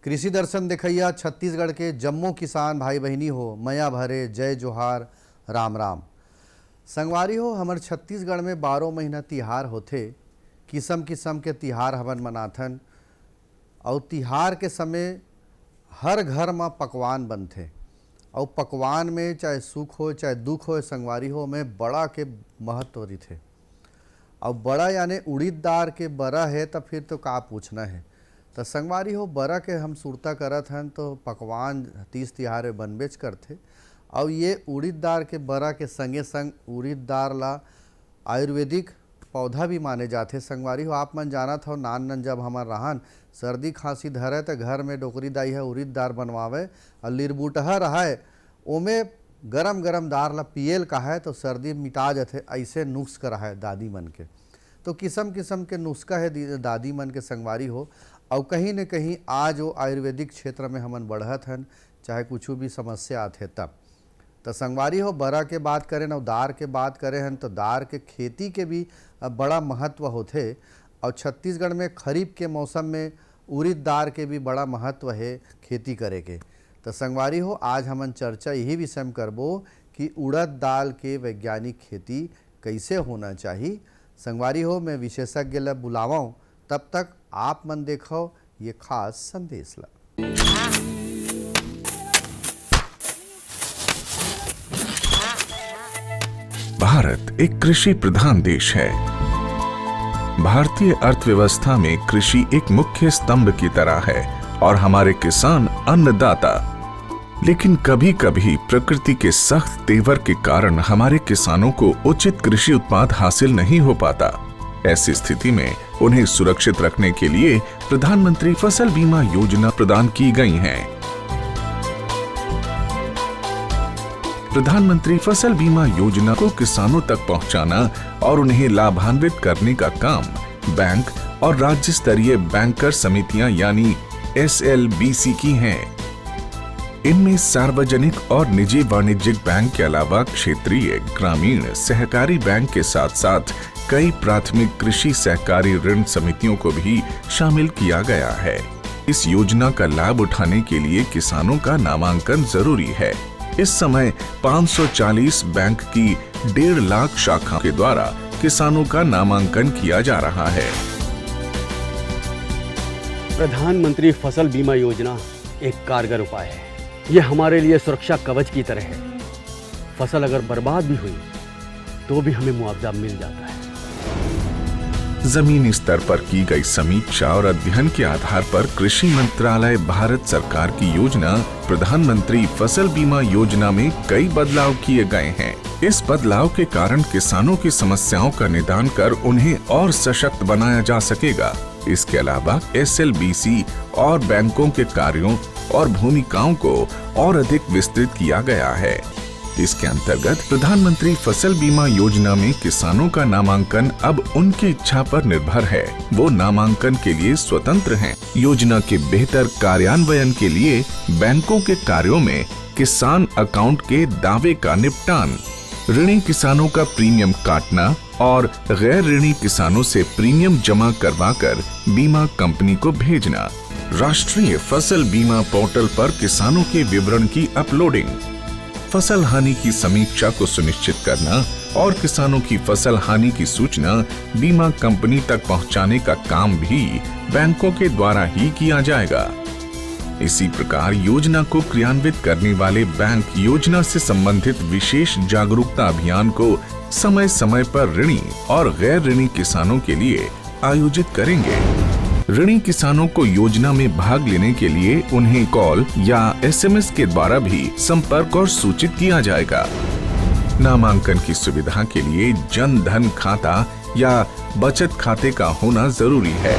कृषि दर्शन देखैया छत्तीसगढ़ के जम्मो किसान भाई बहिनी हो, मया भरे जय जोहार राम राम। संगवारी हो, हमर छत्तीसगढ़ में 12 महीना तिहार होथे। किसम किसम के तिहार हमन मनाथन और तिहार के समय हर घर में पकवान बनथे और पकवान में चाहे सुख हो चाहे दुख हो, संगवारी हो में बड़ा के महत्व रथे। और बड़ा यानी उड़ीद दाल के बड़ा है तो फिर तो का पूछना है। तो संगवारी हो, बड़ा के हम सुरता करत हन तो पकवान तीज तिहार में बनबेच करथे। और ये उड़ीद दाल के बड़ा के संगे संग उड़ीद दाल ला आयुर्वेदिक पौधा भी माने जाते। संगवारी हो, आप मन जानत हो, नान जब हमार रहन सर्दी खांसी धरे तो घर में डोकरी दाई है उड़ीद दाल बनवावे और लिरबुटहा रहे ओमे गरम गरम दाल ला पियल का है तो सर्दी मिटा जाते। ऐसे नुस्खा है दादी मन के, तो किस्म किस्म के नुस्खा है दादी मन के संगवारी हो। और कहीं न कहीं आज वो आयुर्वेदिक क्षेत्र में हमन बढ़त हन, चाहे कुछ भी समस्या आते तब। तो संगवारी हो, बरा के बात करें और दार के बात करें हन तो दार के खेती के भी बड़ा महत्व होते। और छत्तीसगढ़ में खरीफ के मौसम में उड़ीद दाल के भी बड़ा महत्व है खेती करे के। तो संगवारी हो, आज हमन चर्चा यही विषय में करबो कि उड़द दाल के वैज्ञानिक खेती कैसे होना चाहिए। संगवारी हो, मैं विशेषज्ञ ला बुलावाऊं, तब तक आप मन देखो ये खास संदेश ला। भारत एक कृषि प्रधान देश है। भारतीय अर्थव्यवस्था में कृषि एक मुख्य स्तंभ की तरह है और हमारे किसान अन्नदाता। लेकिन कभी कभी प्रकृति के सख्त तेवर के कारण हमारे किसानों को उचित कृषि उत्पाद हासिल नहीं हो पाता। ऐसी स्थिति में उन्हें सुरक्षित रखने के लिए प्रधानमंत्री फसल बीमा योजना प्रदान की गई है। प्रधानमंत्री फसल बीमा योजना को किसानों तक पहुंचाना और उन्हें लाभान्वित करने का काम बैंक और राज्य स्तरीय बैंकर समितियां यानी SLBC की हैं। इनमें सार्वजनिक और निजी वाणिज्यिक बैंक के अलावा क्षेत्रीय, ग्रामीण, सहकारी बैंक के साथ साथ कई प्राथमिक कृषि सहकारी ऋण समितियों को भी शामिल किया गया है। इस योजना का लाभ उठाने के लिए किसानों का नामांकन जरूरी है। इस समय 540 बैंक की 1.5 लाख शाखा के द्वारा किसानों का नामांकन किया जा रहा है। प्रधानमंत्री फसल बीमा योजना एक कारगर उपाय है। ये हमारे लिए सुरक्षा कवच की तरह है। फसल अगर बर्बाद भी हुई तो भी हमें मुआवजा मिल जाता है। जमीनी स्तर पर की गई समीक्षा और अध्ययन के आधार पर कृषि मंत्रालय भारत सरकार की योजना प्रधानमंत्री फसल बीमा योजना में कई बदलाव किए गए हैं। इस बदलाव के कारण किसानों की समस्याओं का निदान कर उन्हें और सशक्त बनाया जा सकेगा। इसके अलावा SLBC और बैंकों के कार्यों और भूमिकाओं को और अधिक विस्तृत किया गया है। इसके अंतर्गत प्रधानमंत्री फसल बीमा योजना में किसानों का नामांकन अब उनकी इच्छा पर निर्भर है। वो नामांकन के लिए स्वतंत्र हैं। योजना के बेहतर कार्यान्वयन के लिए बैंकों के कार्यों में किसान अकाउंट के दावे का निपटान, ऋणी किसानों का प्रीमियम काटना और गैर ऋणी किसानों से प्रीमियम जमा करवाकर बीमा कंपनी को भेजना, राष्ट्रीय फसल बीमा पोर्टल पर किसानों के विवरण की अपलोडिंग, फसल हानि की समीक्षा को सुनिश्चित करना और किसानों की फसल हानि की सूचना बीमा कंपनी तक पहुंचाने का काम भी बैंकों के द्वारा ही किया जाएगा। इसी प्रकार योजना को क्रियान्वित करने वाले बैंक योजना से संबंधित विशेष जागरूकता अभियान को समय समय पर ऋणी और गैर ऋणी किसानों के लिए आयोजित करेंगे। ऋणी किसानों को योजना में भाग लेने के लिए उन्हें कॉल या SMS के द्वारा भी संपर्क और सूचित किया जाएगा। नामांकन की सुविधा के लिए जन धन खाता या बचत खाते का होना जरूरी है।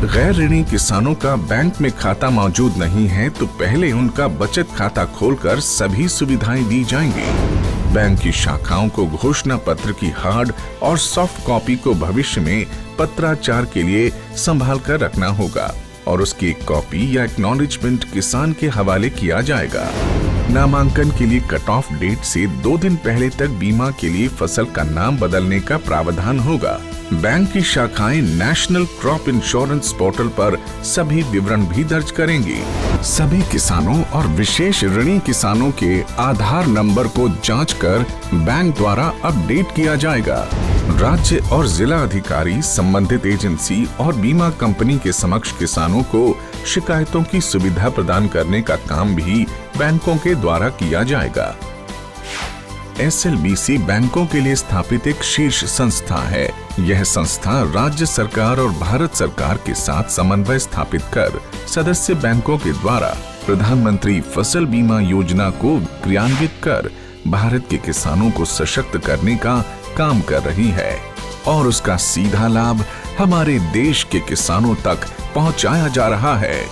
गैर ऋणी किसानों का बैंक में खाता मौजूद नहीं है तो पहले उनका बचत खाता खोलकर सभी सुविधाएं दी जाएंगी। बैंक की शाखाओं को घोषणा पत्र की हार्ड और सॉफ्ट कॉपी को भविष्य में पत्राचार के लिए संभाल कर रखना होगा और उसकी एक कॉपी या एक्नॉलेजमेंट किसान के हवाले किया जाएगा। नामांकन के लिए कट ऑफ डेट से 2 दिन पहले तक बीमा के लिए फसल का नाम बदलने का प्रावधान होगा। बैंक की शाखाएं नेशनल क्रॉप इंश्योरेंस पोर्टल पर सभी विवरण भी दर्ज करेंगी। सभी किसानों और विशेष ऋणी किसानों के आधार नंबर को जांचकर बैंक द्वारा अपडेट किया जाएगा। राज्य और जिला अधिकारी संबंधित एजेंसी और बीमा कंपनी के समक्ष किसानों को शिकायतों की सुविधा प्रदान करने का काम भी बैंकों के द्वारा किया जाएगा। SLBC बैंकों के लिए स्थापित एक शीर्ष संस्था है। यह संस्था राज्य सरकार और भारत सरकार के साथ समन्वय स्थापित कर सदस्य बैंकों के द्वारा प्रधानमंत्री फसल बीमा योजना को क्रियान्वित कर भारत के किसानों को सशक्त करने का काम कर रही है और उसका सीधा लाभ हमारे देश के किसानों तक पहुंचाया जा रहा है।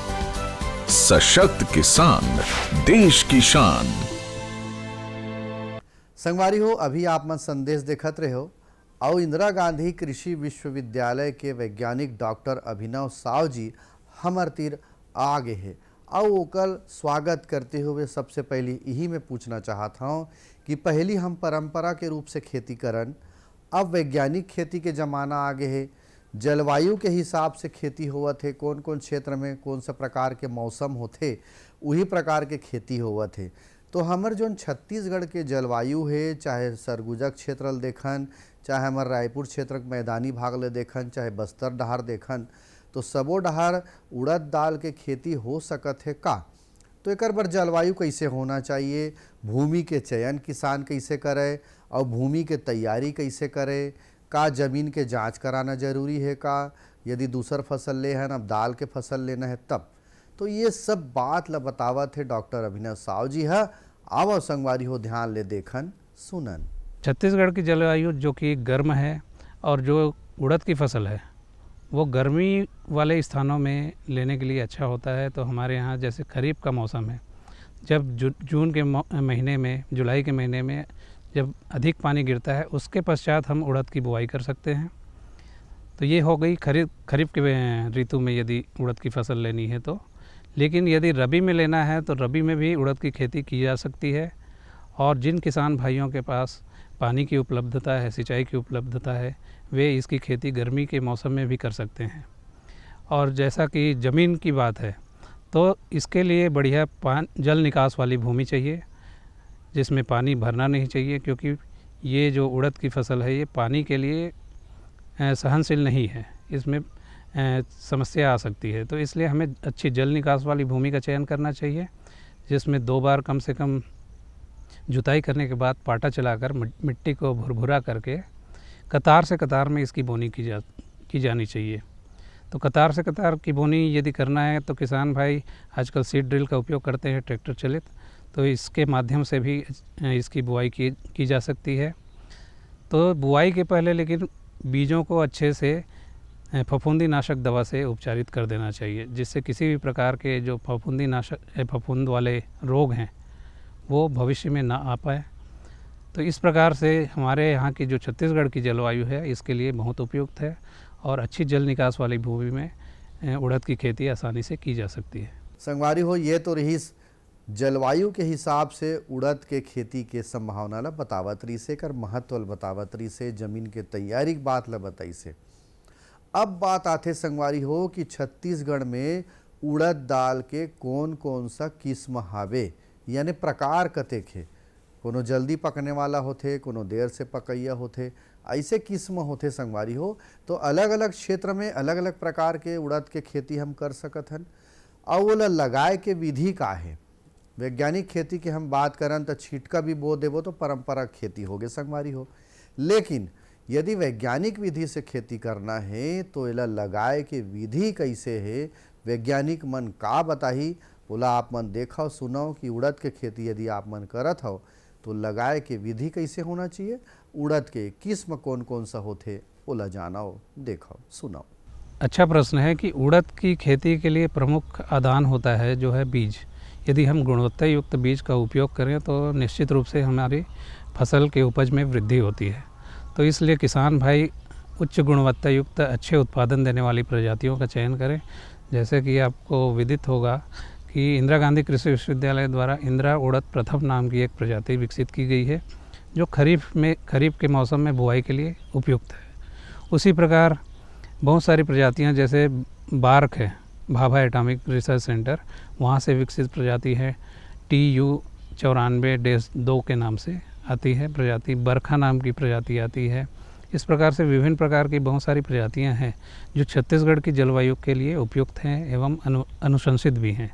सशक्त किसान, देश की शान। संगवारी हो, अभी आप मन संदेश देखत रहे हो और इंदिरा गांधी कृषि विश्वविद्यालय के वैज्ञानिक डॉक्टर अभिनव साव जी हमर तीर आ गए हैं और ओकर स्वागत करते हुए सबसे पहले यही मैं पूछना चाहता हूँ कि पहली हम परंपरा के रूप से खेती करन, अब वैज्ञानिक खेती के ज़माना आगे है, जलवायु के हिसाब से खेती होवत है, कौन कौन क्षेत्र में कौन सा प्रकार के मौसम होते वही प्रकार के खेती होवत है। तो हमर जो छत्तीसगढ़ के जलवायु है, चाहे सरगुजा क्षेत्र देखन, चाहे हमार रायपुर क्षेत्र के मैदानी भाग ले देखन, चाहे बस्तर डहार देखन, तो सबो डहार उड़द दाल के खेती हो सकत है का? तो एक बार जलवायु कैसे होना चाहिए, भूमि के चयन किसान कैसे करे और भूमि के तैयारी कैसे करे, का जमीन के जांच कराना जरूरी है का, यदि दूसर फसल ले है अब दाल के फसल लेना है तब, तो ये सब बात ला बतावत है डॉक्टर अभिनव साव जी है। आओ संगवारी हो, ध्यान ले देखन सुनन। छत्तीसगढ़ की जलवायु जो कि गर्म है और जो उड़द की फसल है वो गर्मी वाले स्थानों में लेने के लिए अच्छा होता है। तो हमारे यहाँ जैसे खरीफ का मौसम है, जब जून के महीने में, जुलाई के महीने में जब अधिक पानी गिरता है उसके पश्चात हम उड़द की बुआई कर सकते हैं। तो ये हो गई खरीफ के ऋतु में यदि उड़द की फसल लेनी है तो। लेकिन यदि रबी में लेना है तो रबी में भी उड़द की खेती की जा सकती है। और जिन किसान भाइयों के पास पानी की उपलब्धता है, सिंचाई की उपलब्धता है, वे इसकी खेती गर्मी के मौसम में भी कर सकते हैं। और जैसा कि ज़मीन की बात है तो इसके लिए बढ़िया जल निकास वाली भूमि चाहिए जिसमें पानी भरना नहीं चाहिए, क्योंकि ये जो उड़द की फसल है ये पानी के लिए सहनशील नहीं है, इसमें समस्या आ सकती है। तो इसलिए हमें अच्छी जल निकास वाली भूमि का चयन करना चाहिए जिसमें 2 बार कम से कम जुताई करने के बाद पाटा चलाकर मिट्टी को भुरभुरा करके कतार से कतार में इसकी बोनी की जानी चाहिए। तो कतार से कतार की बोनी यदि करना है तो किसान भाई आजकल सीड ड्रिल का उपयोग करते हैं, ट्रैक्टर चलित, तो इसके माध्यम से भी इसकी बुआई की जा सकती है। तो बुआई के पहले लेकिन बीजों को अच्छे से फफूंदी नाशक दवा से उपचारित कर देना चाहिए, जिससे किसी भी प्रकार के जो फफूंद वाले रोग हैं वो भविष्य में ना आ पाए। तो इस प्रकार से हमारे यहाँ की जो छत्तीसगढ़ की जलवायु है इसके लिए बहुत उपयुक्त है और अच्छी जल निकास वाली भूमि में उड़द की खेती आसानी से की जा सकती है। संगवारी हो, ये तो रही जलवायु के हिसाब से उड़द के खेती के संभावना ला बतावत रही से, कर महत्व बतावत रही से, जमीन के तैयारी की बात ला बताई से। अब बात आते संगवारी हो कि छत्तीसगढ़ में उड़द दाल के कौन कौन सा किस्म हावे, यानी प्रकार कतेक है, कोनो जल्दी पकने वाला होथे, कोनो देर से पकैया होथे, ऐसे किस्म होथे संगवारी हो। तो अलग अलग क्षेत्र में अलग अलग प्रकार के उड़द के खेती हम कर सकत हन। और ओला लगाए के विधि का है, वैज्ञानिक खेती की हम बात करन तो छिटका भी बो देवो तो परंपरा खेती हो गए संगवारी हो। लेकिन यदि वैज्ञानिक विधि से खेती करना है तो एला लगाए के विधि कैसे है, वैज्ञानिक मन का बताही, बोला आप मन देखो सुनो कि उड़द के खेती यदि आप मन करत हो तो लगाए के विधि कैसे होना चाहिए, उड़द के किस्म कौन कौन सा होते ओला जानो, देखो सुनो। अच्छा प्रश्न है कि उड़द की खेती के लिए प्रमुख आदान होता है जो है बीज। यदि हम गुणवत्ता युक्त बीज का उपयोग करें तो निश्चित रूप से हमारी फसल के उपज में वृद्धि होती है। तो इसलिए किसान भाई उच्च गुणवत्ता युक्त अच्छे उत्पादन देने वाली प्रजातियों का चयन करें। जैसे कि आपको विदित होगा कि इंदिरा गांधी कृषि विश्वविद्यालय द्वारा इंदिरा उड़द प्रथम नाम की एक प्रजाति विकसित की गई है जो खरीफ के मौसम में बुआई के लिए उपयुक्त है। उसी प्रकार बहुत सारी प्रजातियां जैसे बार्क है, भाभा एटॉमिक रिसर्च सेंटर, वहाँ से विकसित प्रजाति है TU94-2 के नाम से आती है प्रजाति, बरखा नाम की प्रजाति आती है। इस प्रकार से विभिन्न प्रकार की बहुत सारी प्रजातियां हैं जो छत्तीसगढ़ की जलवायु के लिए उपयुक्त हैं एवं अनुशंसित भी हैं।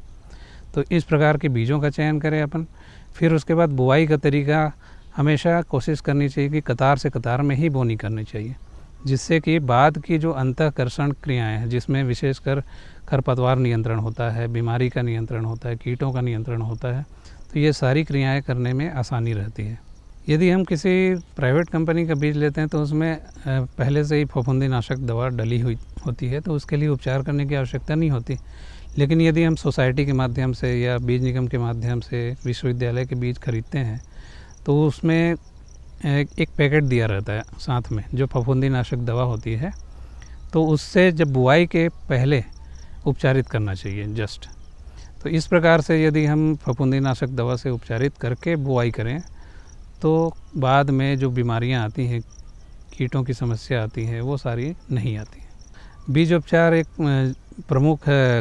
तो इस प्रकार के बीजों का चयन करें अपन। फिर उसके बाद बुआई का तरीका हमेशा कोशिश करनी चाहिए कि कतार से कतार में ही बोनी करनी चाहिए, जिससे कि बाद की जो अंतःकर्षण क्रियाएं हैं, जिसमें विशेषकर खरपतवार नियंत्रण होता है, बीमारी का नियंत्रण होता है, कीटों का नियंत्रण होता है, तो ये सारी क्रियाएं करने में आसानी रहती है। यदि हम किसी प्राइवेट कंपनी का बीज लेते हैं तो उसमें पहले से ही फफूंदीनाशक दवा डली हुई होती है, तो उसके लिए उपचार करने की आवश्यकता नहीं होती। लेकिन यदि हम सोसाइटी के माध्यम से या बीज निगम के माध्यम से विश्वविद्यालय के बीज खरीदते हैं तो उसमें एक पैकेट दिया रहता है साथ में जो फफूंदीनाशक दवा होती है, तो उससे जब बुआई के पहले उपचारित करना चाहिए जस्ट। तो इस प्रकार से यदि हम फफूंदीनाशक दवा से उपचारित करके बुआई करें तो बाद में जो बीमारियां आती हैं, कीटों की समस्या आती है, वो सारी नहीं आती। बीजोपचार एक प्रमुख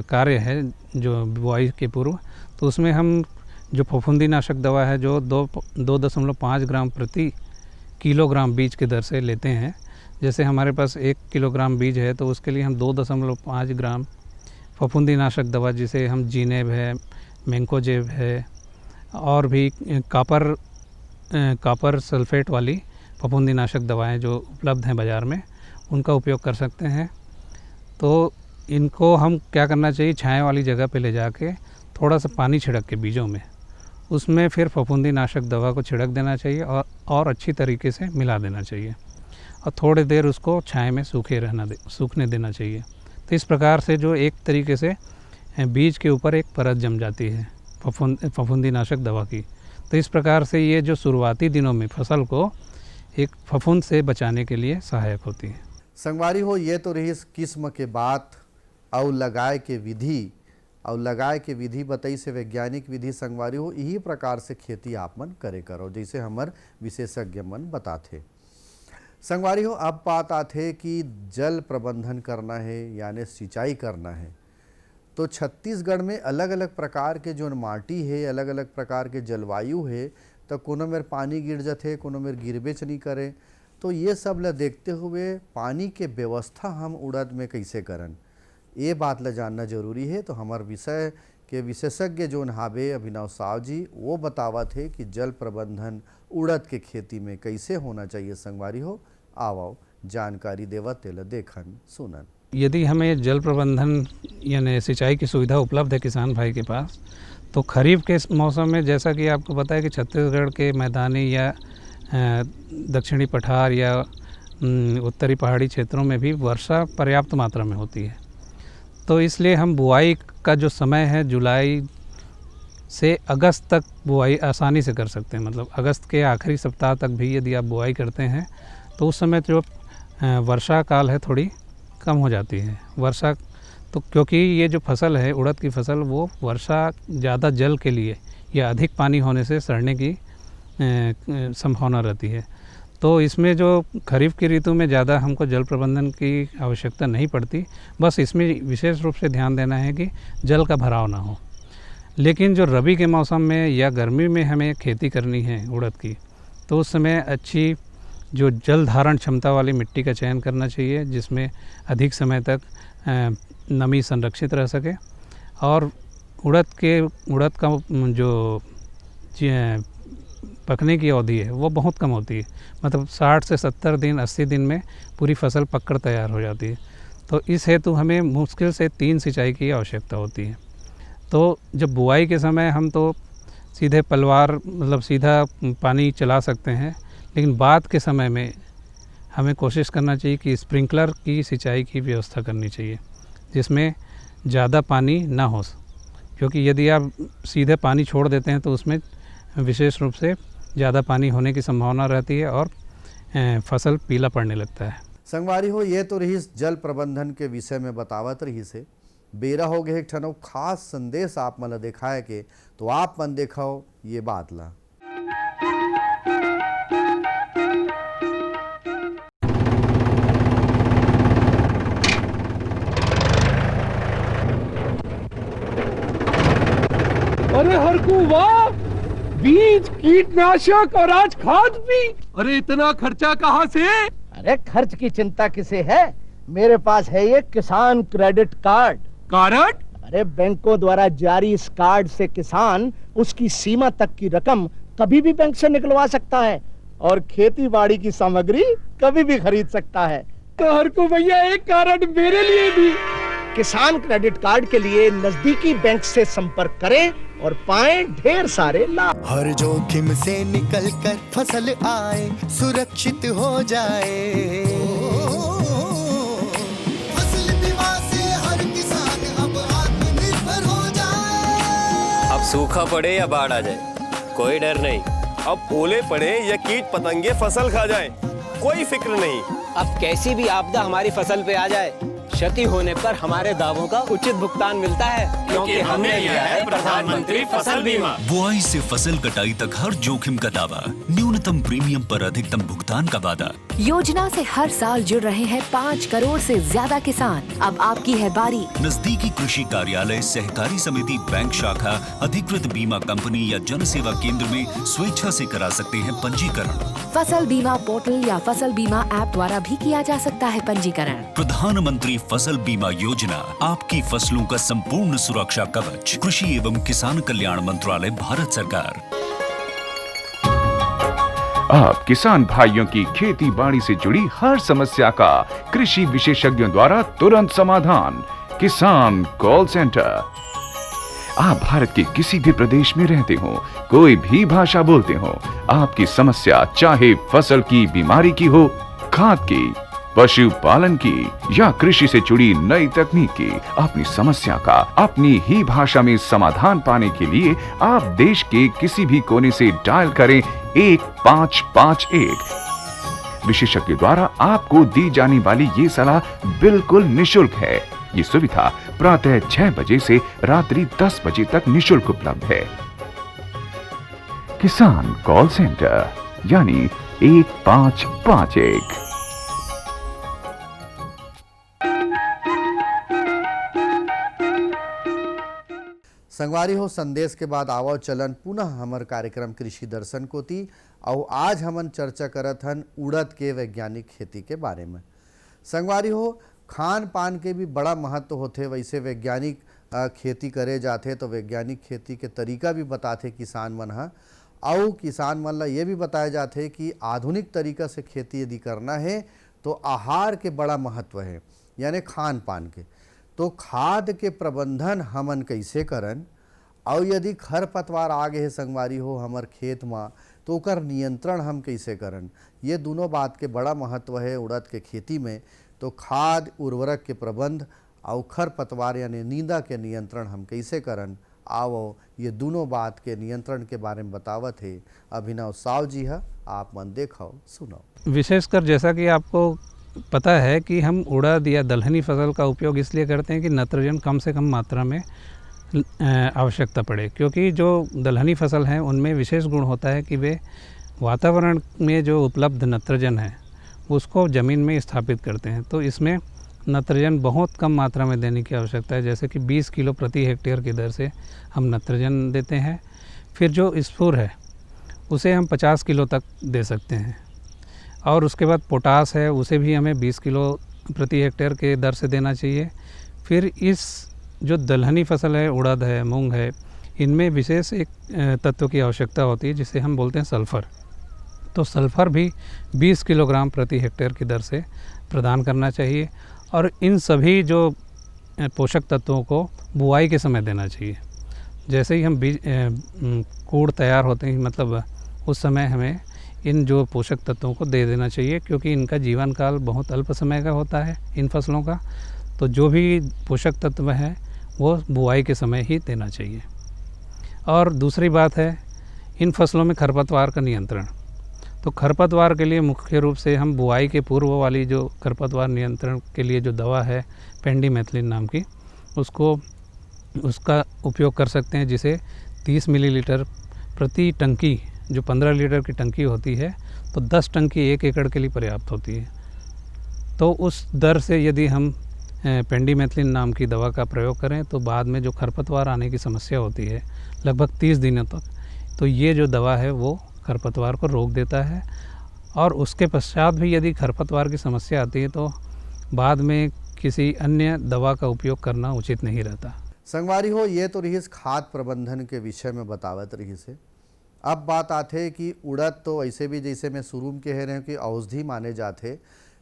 कार्य है जो बुआई के पूर्व, तो उसमें हम जो फफूंदीनाशक दवा है जो 2.5 ग्राम प्रति किलोग्राम बीज के दर से लेते हैं। जैसे हमारे पास 1 किलोग्राम बीज है तो उसके लिए हम 2.5 ग्राम फफूंदीनाशक दवा, जिसे हम जीनेब है, मैंकोजेब है और भी कॉपर सल्फेट वाली फफूंदीनाशक दवाएं जो उपलब्ध हैं बाज़ार में, उनका उपयोग कर सकते हैं। तो इनको हम क्या करना चाहिए, छाया वाली जगह पे ले जाके थोड़ा सा पानी छिड़क के बीजों में, उसमें फिर फफूंदीनाशक दवा को छिड़क देना चाहिए और अच्छी तरीके से मिला देना चाहिए और थोड़ी देर उसको छाया में सूखने देना चाहिए। तो इस प्रकार से जो एक तरीके से बीज के ऊपर एक परत जम जाती है फफूंदीनाशक दवा की। तो इस प्रकार से ये जो शुरुआती दिनों में फसल को एक फफूंद से बचाने के लिए सहायक होती है। संगवारी हो, ये तो रही इस किस्म के बात और लगाए के विधि बताई से वैज्ञानिक विधि संगवारी हो, यही प्रकार से खेती आप मन करे करो जैसे हमार विशेषज्ञ मन बताते। संगवारी हो, अब बात आते कि जल प्रबंधन करना है यानी सिंचाई करना है, तो छत्तीसगढ़ में अलग अलग प्रकार के जो माटी है, अलग अलग प्रकार के जलवायु है, तो कोनो मेर पानी गिर जाते, कोनो मेर गिरबेच नहीं करे। तो ये सब ल देखते हुए पानी के व्यवस्था हम उड़द में कैसे करन, ये बात ल जानना जरूरी है। तो हमार विषय के विशेषज्ञ जो हावे अभिनव साव जी, वो बतावत है कि जल प्रबंधन उड़द के खेती में कैसे होना चाहिए। संगवारी हो, आओ जानकारी देवत तेल देखन सुनन। यदि हमें जल प्रबंधन यानी सिंचाई की सुविधा उपलब्ध है किसान भाई के पास, तो खरीफ के मौसम में जैसा कि आपको पता है कि छत्तीसगढ़ के मैदानी या दक्षिणी पठार या उत्तरी पहाड़ी क्षेत्रों में भी वर्षा पर्याप्त मात्रा में होती है। तो इसलिए हम बुआई का जो समय है जुलाई से अगस्त तक बुआई आसानी से कर सकते हैं। मतलब अगस्त के आखिरी सप्ताह तक भी यदि आप बुआई करते हैं तो उस समय जो वर्षा काल है थोड़ी कम हो जाती है वर्षा। तो क्योंकि ये जो फसल है उड़द की फसल, वो वर्षा ज़्यादा जल के लिए या अधिक पानी होने से सड़ने की संभावना रहती है। तो इसमें जो खरीफ की ऋतु में ज़्यादा हमको जल प्रबंधन की आवश्यकता नहीं पड़ती, बस इसमें विशेष रूप से ध्यान देना है कि जल का भराव ना हो। लेकिन जो रबी के मौसम में या गर्मी में हमें खेती करनी है उड़द की, तो उस समय अच्छी जो जल धारण क्षमता वाली मिट्टी का चयन करना चाहिए, जिसमें अधिक समय तक नमी संरक्षित रह सके। और उड़द का जो पकने की अवधि है वो बहुत कम होती है, मतलब 60 से 70 दिन 80 दिन में पूरी फसल पककर तैयार हो जाती है। तो इस हेतु हमें मुश्किल से 3 सिंचाई की आवश्यकता होती है। तो जब बुआई के समय हम तो सीधे पलवार मतलब सीधा पानी चला सकते हैं, लेकिन बाद के समय में हमें कोशिश करना चाहिए कि स्प्रिंकलर की सिंचाई की व्यवस्था करनी चाहिए, जिसमें ज़्यादा पानी ना हो, क्योंकि यदि आप सीधे पानी छोड़ देते हैं तो उसमें विशेष रूप से ज़्यादा पानी होने की संभावना रहती है और फसल पीला पड़ने लगता है। संगवारी हो, ये तो रही जल प्रबंधन के विषय में बतावत रही से बेरा हो गए। एक ठनो खास संदेश आप मन दिखाए के, तो आप मन देखाओ ये बात ला। अरे हरकू वाह, बीज, कीटनाशक और आज खाद भी। अरे इतना खर्चा कहाँ से? अरे खर्च की चिंता किसे है, मेरे पास है ये किसान क्रेडिट कार्ड। कार्ड? अरे बैंकों द्वारा जारी इस कार्ड से किसान उसकी सीमा तक की रकम कभी भी बैंक से निकलवा सकता है और खेती बाड़ी की सामग्री कभी भी खरीद सकता है। तो हरकू भैया एक कार्ड मेरे लिए भी। किसान क्रेडिट कार्ड के लिए नजदीकी बैंक से संपर्क करें और पाएं ढेर सारे लाभ। हर जोखिम से निकल कर फसल आए, सुरक्षित हो जाए। फसल बीमा से हर किसान अब आत्मनिर्भर हो जाए। अब सूखा पड़े या बाढ़ आ जाए, कोई डर नहीं। अब ओले पड़े या कीट पतंगे फसल खा जाए, कोई फिक्र नहीं। अब कैसी भी आपदा हमारी फसल पे आ जाए, क्षति होने पर हमारे दावों का उचित भुगतान मिलता है, क्योंकि हमने लिया है प्रधानमंत्री फसल बीमा। बुआई से फसल कटाई तक हर जोखिम का दावा, न्यूनतम प्रीमियम पर अधिकतम भुगतान का वादा। योजना से हर साल जुड़ रहे हैं 5 करोड़ से ज्यादा किसान। अब आपकी है बारी। नजदीकी कृषि कार्यालय, सहकारी समिति, बैंक शाखा, अधिकृत बीमा कंपनी या जन सेवा केंद्र में स्वेच्छा से करा सकते हैं पंजीकरण। फसल बीमा पोर्टल या फसल बीमा ऐप द्वारा भी किया जा सकता है पंजीकरण। प्रधानमंत्री फसल बीमा योजना, आपकी फसलों का संपूर्ण सुरक्षा कवच। कृषि एवं किसान कल्याण मंत्रालय, भारत सरकार। आप किसान भाइयों की खेती बाड़ी से जुड़ी हर समस्या का कृषि विशेषज्ञों द्वारा तुरंत समाधान। किसान कॉल सेंटर। आप भारत के किसी भी प्रदेश में रहते हो, कोई भी भाषा बोलते हो, आपकी समस्या चाहे फसल की बीमारी की हो, खाद की, पशुपालन की या कृषि से जुड़ी नई तकनीक की, अपनी समस्या का अपनी ही भाषा में समाधान पाने के लिए आप देश के किसी भी कोने से डायल करें 1551। विशेषज्ञ द्वारा आपको दी जाने वाली ये सलाह बिल्कुल निशुल्क है। ये सुविधा प्रातः 6 बजे से रात्रि 10 बजे तक निशुल्क उपलब्ध है। किसान कॉल सेंटर यानी 1551। संगवारी हो, संदेश के बाद आवो चलन पुनः हमर कार्यक्रम कृषि दर्शन को थी। और आज हमन चर्चा करत हन उड़द के वैज्ञानिक खेती के बारे में। संगवारी हो, खान पान के भी बड़ा महत्व होते, वैसे वैज्ञानिक खेती करे जाते तो वैज्ञानिक खेती के तरीका भी बताते किसान मन ह। और किसान मन ला ये भी बताया जाते कि आधुनिक तरीका से खेती यदि करना है तो आहार के बड़ा महत्व है, यानी खान पान के। तो खाद के प्रबंधन हमन कैसे करन, और यदि खरपतवार आ गए संगवारी हो हमर खेत में तो ओकर नियंत्रण हम कैसे करन, ये दोनों बात के बड़ा महत्व है उड़द के खेती में। तो खाद, उर्वरक के प्रबंध और खरपतवार यानी नींदा के नियंत्रण हम कैसे करन, आओ ये दोनों बात के नियंत्रण के बारे में बतावत है अभिनव साव जी है। आप मन देखो सुनो। विशेषकर जैसा कि आपको पता है कि हम उड़द या दलहनी फसल का उपयोग इसलिए करते हैं कि नाइट्रोजन कम से कम मात्रा में आवश्यकता पड़े, क्योंकि जो दलहनी फसल हैं उनमें विशेष गुण होता है कि वे वातावरण में जो उपलब्ध नाइट्रोजन है उसको ज़मीन में स्थापित करते हैं। तो इसमें नाइट्रोजन बहुत कम मात्रा में देने की आवश्यकता है, जैसे कि 20 किलो प्रति हेक्टेयर की दर से हम नाइट्रोजन देते हैं। फिर जो स्फूर है उसे हम 50 किलो तक दे सकते हैं। और उसके बाद पोटास है, उसे भी हमें 20 किलो प्रति हेक्टेयर के दर से देना चाहिए। फिर इस जो दलहनी फसल है, उड़द है, मूंग है, इनमें विशेष एक तत्व की आवश्यकता होती है जिसे हम बोलते हैं सल्फ़र। तो सल्फ़र भी 20 किलोग्राम प्रति हेक्टेयर की दर से प्रदान करना चाहिए। और इन सभी जो पोषक तत्वों को बुआई के समय देना चाहिए। जैसे ही हम बीज कूड़ तैयार होते हैं, मतलब उस समय हमें इन जो पोषक तत्वों को दे देना चाहिए, क्योंकि इनका जीवन काल बहुत अल्प समय का होता है इन फसलों का। तो जो भी पोषक तत्व हैं वो बुआई के समय ही देना चाहिए। और दूसरी बात है इन फसलों में खरपतवार का नियंत्रण। तो खरपतवार के लिए मुख्य रूप से हम बुआई के पूर्व वाली जो खरपतवार नियंत्रण के लिए जो दवा है पेंडिमेथलिन नाम की, उसका उपयोग कर सकते हैं, जिसे 30 मिलीलीटर प्रति टंकी, जो 15 लीटर की टंकी होती है तो 10 टंकी 1 एकड़ के लिए पर्याप्त होती है। तो उस दर से यदि हम पेंडीमेथिलिन नाम की दवा का प्रयोग करें तो बाद में जो खरपतवार आने की समस्या होती है लगभग 30 दिनों तक, तो ये जो दवा है वो खरपतवार को रोक देता है। और उसके पश्चात भी यदि खरपतवार की समस्या आती है तो बाद में किसी अन्य दवा का उपयोग करना उचित नहीं रहता। संगवारी हो, ये तो रही खाद प्रबंधन के विषय में बतावत रही से। अब बात आते कि उड़द तो ऐसे भी जैसे मैं शुरू में कह रहे हैं कि औषधि माने जाते,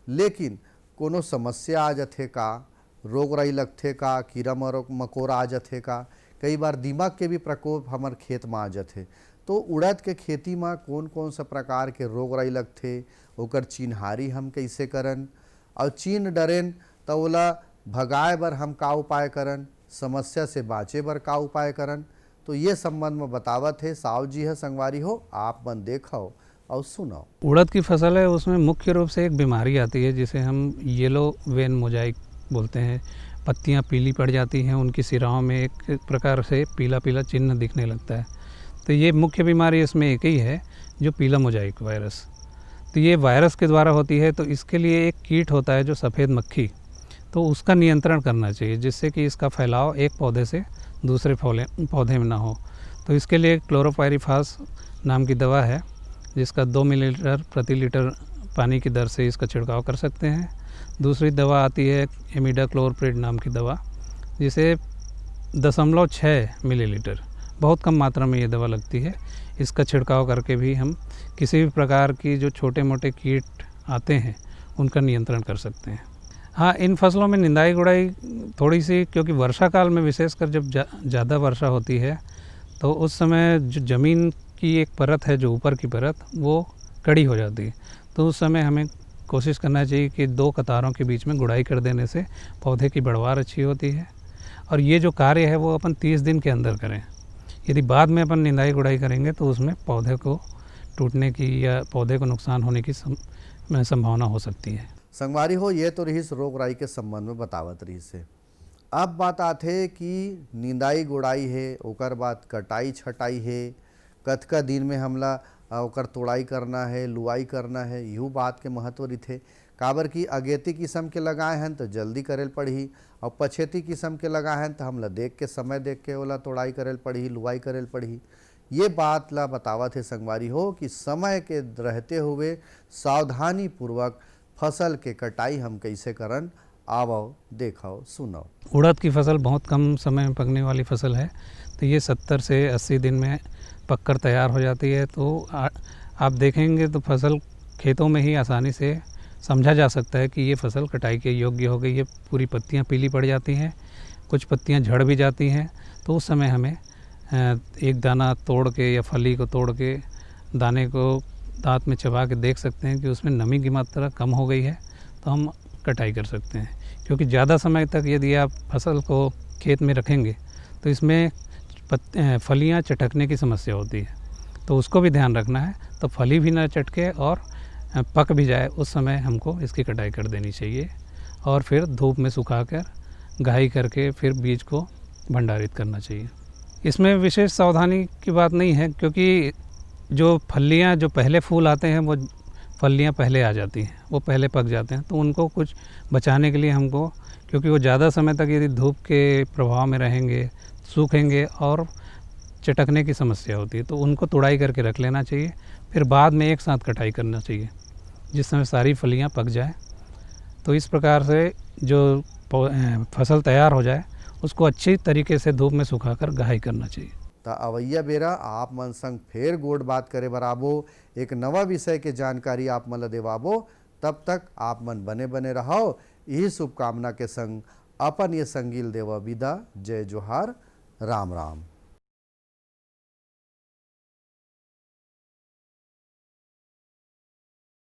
लेकिन कोनो समस्या आ जाते का, रोग राई लगते का, कीड़ा मकोड़ा आ जाते का, कई बार दीमक के भी प्रकोप हमार खेत में आ जाते, तो उड़द के खेती में कौन कौन सा प्रकार के रोग राई लगते, ओकर चिन्हारी हम कैसे करन, और चीन डरेन तो ओला भगाए बर हम का उपाय करन, समस्या से बाँचे बर का उपाय करन, तो ये संबंध में बतावत है साहु जी है। संगवारी हो, आप मन देखो और सुनो। उड़द की फसल है, उसमें मुख्य रूप से एक बीमारी आती है जिसे हम येलो वेन मोजाइक बोलते हैं। पत्तियां पीली पड़ जाती हैं, उनकी सिराओं में एक प्रकार से पीला पीला चिन्ह दिखने लगता है। तो ये मुख्य बीमारी इसमें एक ही है, जो पीला मोजाइक वायरस। तो ये वायरस के द्वारा होती है। तो इसके लिए एक कीट होता है जो सफ़ेद मक्खी, तो उसका नियंत्रण करना चाहिए जिससे कि इसका फैलाव एक पौधे से दूसरे पौधे में ना हो। तो इसके लिए क्लोरोपाइरीफास नाम की दवा है जिसका 2 मिलीलीटर प्रति लीटर पानी की दर से इसका छिड़काव कर सकते हैं। दूसरी दवा आती है इमिडाक्लोरप्रिड नाम की दवा, जिसे 0.6 मिलीलीटर, बहुत कम मात्रा में ये दवा लगती है। इसका छिड़काव करके भी हम किसी भी प्रकार की जो छोटे मोटे कीट आते हैं उनका नियंत्रण कर सकते हैं। हाँ, इन फसलों में निंदाई गुड़ाई थोड़ी सी, क्योंकि वर्षा काल में विशेषकर जब ज़्यादा वर्षा होती है तो उस समय जो ज़मीन की एक परत है, जो ऊपर की परत, वो कड़ी हो जाती है। तो उस समय हमें कोशिश करना चाहिए कि 2 कतारों के बीच में गुड़ाई कर देने से पौधे की बढ़वार अच्छी होती है। और ये जो कार्य है वो अपन 30 दिन के अंदर करें। यदि बाद में अपन निंदाई गुड़ाई करेंगे तो उसमें पौधे को टूटने की या पौधे को नुकसान होने की संभावना हो सकती है। संगवारी हो, ये तो रही रोग राई के संबंध में बतावत रही से। अब बात आते कि निंदाई गुड़ाई है, ओकर बाद कटाई छटाई है, कतका दिन में हमला ओकर तोड़ाई करना है, लुआई करना है, यूँ बात के महत्व रही। काबर की अगेती किस्म के लगाए हैं तो जल्दी करेल पड़ही, और पछेती किस्म के लगाए हैं तो हमला देख के, समय देख के ओला तोड़ाई करेल पड़ही, लुआई करेल पड़ही। ये बात ला बतावत है संगवारी हो कि समय के रहते हुए सावधानी पूर्वक फसल के कटाई हम कैसे करन, आवो देखो सुनो। उड़द की फसल बहुत कम समय में पकने वाली फसल है, तो ये 70 से 80 दिन में पककर तैयार हो जाती है। तो आप देखेंगे तो फसल खेतों में ही आसानी से समझा जा सकता है कि ये फसल कटाई के योग्य हो गई है। पूरी पत्तियां पीली पड़ जाती हैं, कुछ पत्तियां झड़ भी जाती हैं। तो उस समय हमें एक दाना तोड़ के या फली को तोड़ के दाने को दांत में चबा के देख सकते हैं कि उसमें नमी की मात्रा कम हो गई है, तो हम कटाई कर सकते हैं। क्योंकि ज़्यादा समय तक यदि आप फसल को खेत में रखेंगे तो इसमें फलियां चटकने की समस्या होती है, तो उसको भी ध्यान रखना है। तो फली भी ना चटके और पक भी जाए, उस समय हमको इसकी कटाई कर देनी चाहिए और फिर धूप में सुखाकर घाई करके फिर बीज को भंडारित करना चाहिए। इसमें विशेष सावधानी की बात नहीं है, क्योंकि जो फलियां, जो पहले फूल आते हैं वो फलियां पहले आ जाती हैं, वो पहले पक जाते हैं। तो उनको कुछ बचाने के लिए हमको, क्योंकि वो ज़्यादा समय तक यदि धूप के प्रभाव में रहेंगे, सूखेंगे और चटकने की समस्या होती है, तो उनको तुड़ाई करके रख लेना चाहिए। फिर बाद में एक साथ कटाई करना चाहिए जिस समय सारी फलियां पक जाए। तो इस प्रकार से जो फसल तैयार हो जाए उसको अच्छी तरीके से धूप में सुखाकर घाई करना चाहिए। तो अवैया बेरा आप मन संग फेर गोड़ बात करे बराबो, एक नवा विषय के जानकारी आप मन देवाबो। तब तक आप मन बने बने रहो, यही शुभकामना के संग अपन ये संगील देवा विदा। जय जोहार, राम राम।